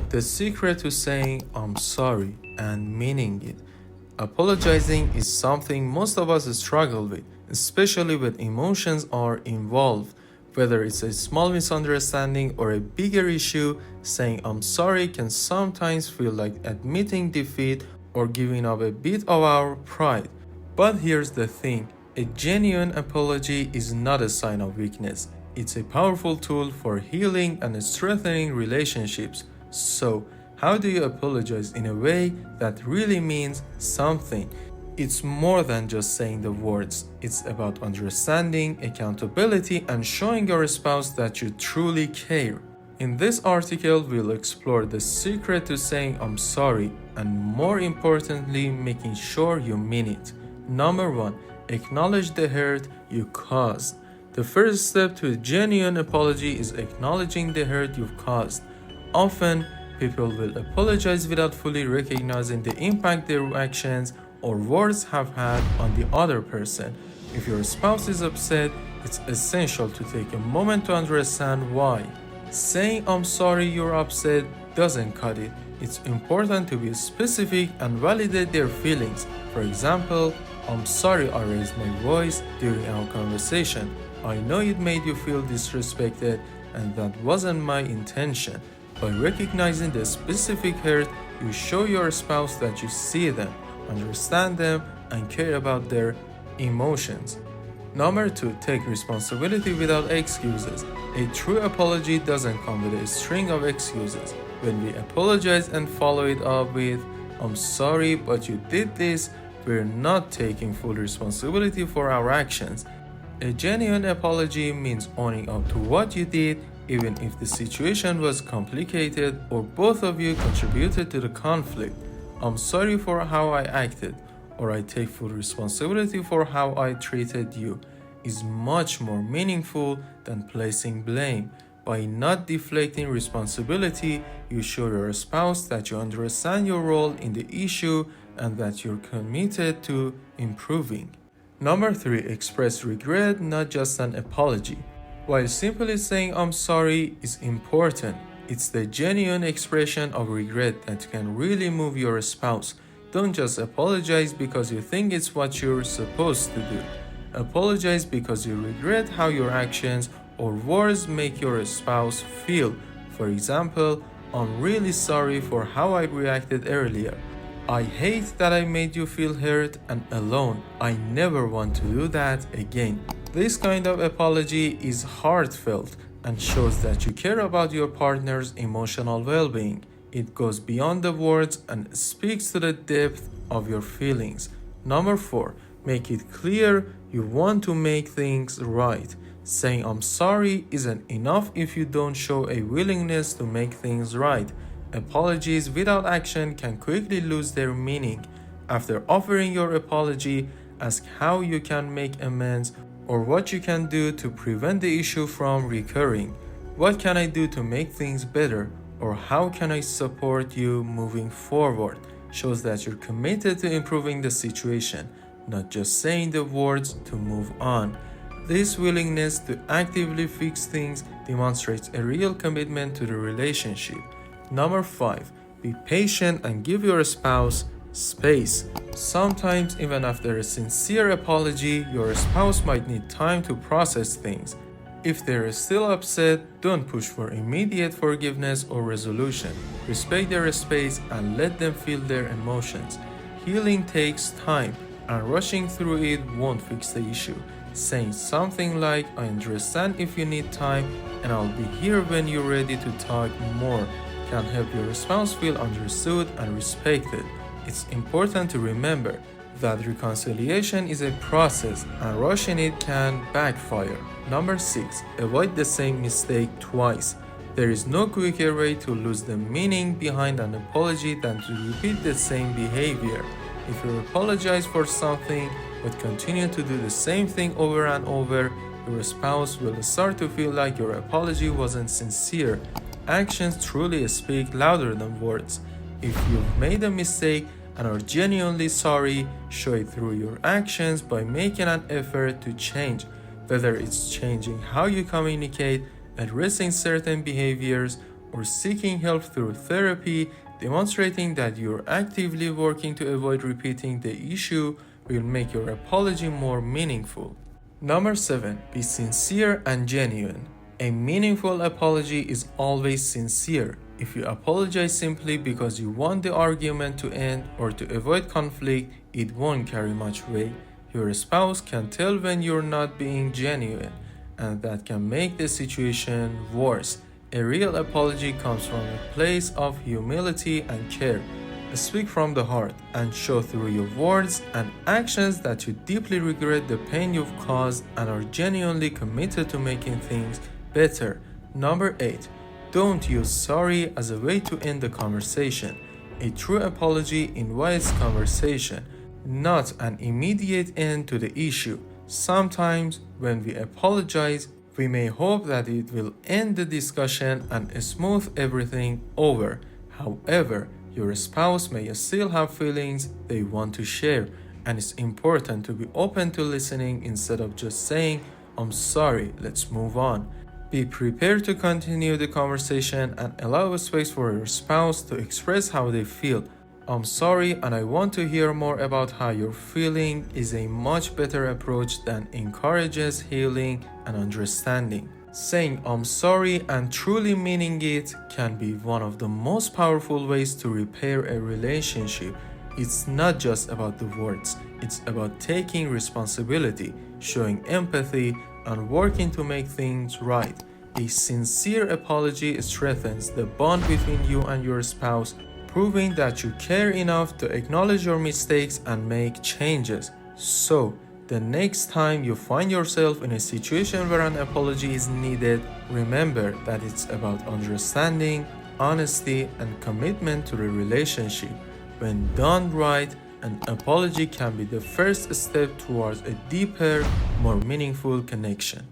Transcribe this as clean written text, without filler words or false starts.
The secret to saying I'm sorry and meaning it. Apologizing is something most of us struggle with, especially when emotions are involved. Whether it's a small misunderstanding or a bigger issue, saying I'm sorry can sometimes feel like admitting defeat or giving up a bit of our pride. But here's the thing, a genuine apology is not a sign of weakness. It's a powerful tool for healing and strengthening relationships. So, how do you apologize in a way that really means something? It's more than just saying the words. It's about understanding, accountability, and showing your spouse that you truly care. In this article, we'll explore the secret to saying I'm sorry and, more importantly, making sure you mean it. Number 1. Acknowledge the hurt you caused. The first step to a genuine apology is acknowledging the hurt you've caused. Often, people will apologize without fully recognizing the impact their actions or words have had on the other person. If your spouse is upset, it's essential to take a moment to understand why. Saying I'm sorry you're upset doesn't cut it. It's important to be specific and validate their feelings. For example, I'm sorry I raised my voice during our conversation. I know it made you feel disrespected and that wasn't my intention. By recognizing the specific hurt, you show your spouse that you see them, understand them, and care about their emotions. Number 2. Take responsibility without excuses. A true apology doesn't come with a string of excuses. When we apologize and follow it up with, I'm sorry but you did this, we're not taking full responsibility for our actions. A genuine apology means owning up to what you did, even if the situation was complicated or both of you contributed to the conflict. I'm sorry for how I acted, or I take full responsibility for how I treated you, is much more meaningful than placing blame. By not deflecting responsibility, you show your spouse that you understand your role in the issue and that you're committed to improving. Number 3. Express regret, not just an apology. While simply saying I'm sorry is important, it's the genuine expression of regret that can really move your spouse. Don't just apologize because you think it's what you're supposed to do. Apologize because you regret how your actions or words make your spouse feel. For example, I'm really sorry for how I reacted earlier. I hate that I made you feel hurt and alone. I never want to do that again. This kind of apology is heartfelt and shows that you care about your partner's emotional well-being. It goes beyond the words and speaks to the depth of your feelings. Number 4. Make it clear you want to make things right. Saying I'm sorry isn't enough if you don't show a willingness to make things right. Apologies without action can quickly lose their meaning. After offering your apology, ask how you can make amends or what you can do to prevent the issue from recurring. What can I do to make things better? Or how can I support you moving forward? Shows that you're committed to improving the situation, not just saying the words to move on. This willingness to actively fix things demonstrates a real commitment to the relationship. Number 5. Be patient and give your spouse space. Sometimes, even after a sincere apology, your spouse might need time to process things. If they're still upset, don't push for immediate forgiveness or resolution. Respect their space and let them feel their emotions. Healing takes time, and rushing through it won't fix the issue. Saying something like, I understand if you need time, and I'll be here when you're ready to talk more, can help your spouse feel understood and respected. It's important to remember that reconciliation is a process and rushing it can backfire. Number 6. Avoid the same mistake twice. There is no quicker way to lose the meaning behind an apology than to repeat the same behavior. If you apologize for something but continue to do the same thing over and over, your spouse will start to feel like your apology wasn't sincere. Actions truly speak louder than words. If you've made a mistake and are genuinely sorry, show it through your actions by making an effort to change. Whether it's changing how you communicate, addressing certain behaviors, or seeking help through therapy, demonstrating that you're actively working to avoid repeating the issue will make your apology more meaningful. Number 7. Be sincere and genuine. A meaningful apology is always sincere. If you apologize simply because you want the argument to end or to avoid conflict, it won't carry much weight. Your spouse can tell when you're not being genuine, and that can make the situation worse. A real apology comes from a place of humility and care. Speak from the heart and show through your words and actions that you deeply regret the pain you've caused and are genuinely committed to making things better. Number 8. Don't use sorry as a way to end the conversation. A true apology invites conversation, not an immediate end to the issue. Sometimes, when we apologize, we may hope that it will end the discussion and smooth everything over. However, your spouse may still have feelings they want to share, and it's important to be open to listening instead of just saying, "I'm sorry, let's move on." Be prepared to continue the conversation and allow space for your spouse to express how they feel. "I'm sorry and I want to hear more about how you're feeling" is a much better approach that encourages healing and understanding. Saying "I'm sorry" and truly meaning it can be one of the most powerful ways to repair a relationship. It's not just about the words, it's about taking responsibility, showing empathy, and working to make things right. A sincere apology strengthens the bond between you and your spouse, proving that you care enough to acknowledge your mistakes and make changes. So, the next time you find yourself in a situation where an apology is needed, remember that it's about understanding, honesty, and commitment to the relationship. When done right, an apology can be the first step towards a deeper, more meaningful connection.